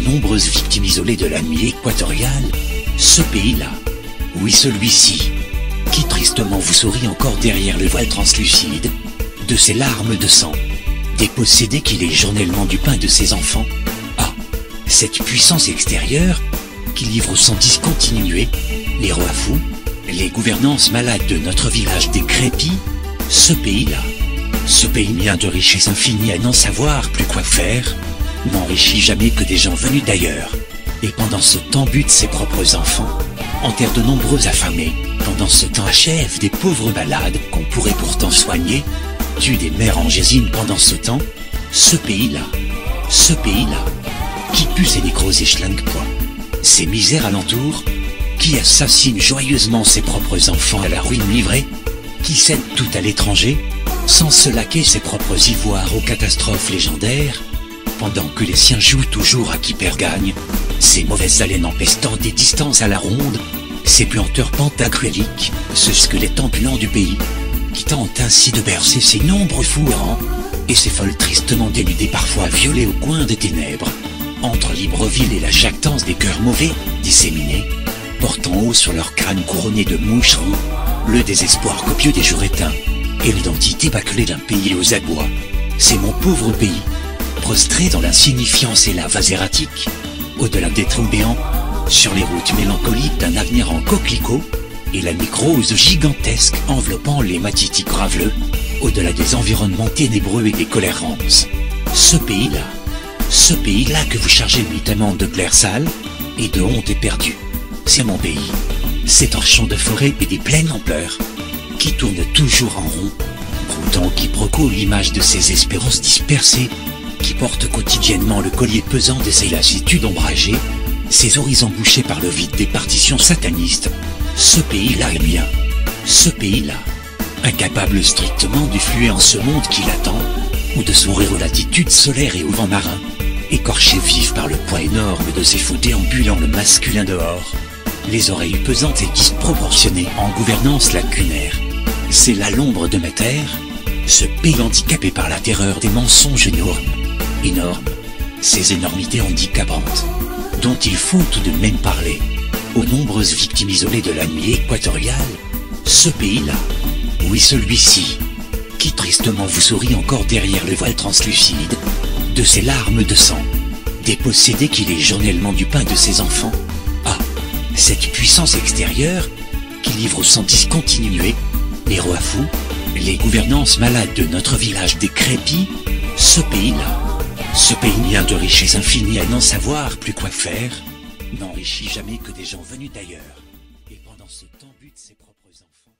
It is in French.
nombreuses victimes isolées de la nuit équatoriale, ce pays-là, oui celui-ci, qui tristement vous sourit encore derrière le voile translucide de ses larmes de sang, dépossédé qu'il est journellement du pain de ses enfants. Ah, cette puissance extérieure qui livre sans discontinuer les rois fous, les gouvernances malades de notre village décrépit, ce pays-là, ce pays mien de richesse infinie à n'en savoir plus quoi faire, n'enrichit jamais que des gens venus d'ailleurs, et pendant ce temps bute ses propres enfants, enterre de nombreux affamés, pendant ce temps achève des pauvres malades qu'on pourrait pourtant soigner, tue des mères angésines pendant ce temps, ce pays-là, qui pue ses nécros et schlingue-poids, ses misères alentours, qui assassine joyeusement ses propres enfants à la ruine livrée, qui cède tout à l'étranger, sans se laquer ses propres ivoires aux catastrophes légendaires, pendant que les siens jouent toujours à qui perd gagne, ces mauvaises haleines empestant des distances à la ronde, ces planteurs pantagruéliques, ce squelette ambulant du pays, qui tente ainsi de bercer ces nombreux fous errants, et ces folles tristement dénudées parfois violées au coin des ténèbres, entre Libreville et la jactance des cœurs mauvais, disséminés, portant haut sur leur crâne couronné de moucherons, le désespoir copieux des jours éteints, et l'identité bâclée d'un pays aux abois. C'est mon pauvre pays, prostré dans l'insignifiance et la vase erratique, au-delà des trous béants, sur les routes mélancoliques d'un avenir en coquelicot, et la nécrose gigantesque enveloppant les matitis graveleux, au-delà des environnements ténébreux et des colères rances. Ce pays-là que vous chargez nuitamment de glaire sale, et de honte éperdue, c'est mon pays, cet torchon de forêt et des plaines en pleurs, qui tourne toujours en rond, broutant quiproquo l'image de ses espérances dispersées, qui porte quotidiennement le collier pesant de ses lassitudes ombragées, ses horizons bouchés par le vide des partitions satanistes. Ce pays-là est mien, ce pays-là, incapable strictement de fluer en ce monde qui l'attend, ou de sourire aux latitudes solaires et au vent marin, écorché vif par le poids énorme de ses faux déambulant le masculin dehors, les oreilles pesantes et disproportionnées en gouvernance lacunaire. C'est là l'ombre de ma terre, ce pays handicapé par la terreur des mensonges énormes, ces énormités handicapantes, dont il faut tout de même parler, aux nombreuses victimes isolées de la nuit équatoriale, ce pays-là, oui celui-ci, qui tristement vous sourit encore derrière le voile translucide de ses larmes de sang, dépossédé qu'il est journellement du pain de ses enfants. Ah, cette puissance extérieure qui livre sans discontinuer les rois fous, les gouvernances malades de notre village décrépit, ce pays-là, ce pays mien de richesse infinie à n'en savoir plus quoi faire, n'enrichit jamais que des gens venus d'ailleurs, et pendant ce temps bute ses propres enfants.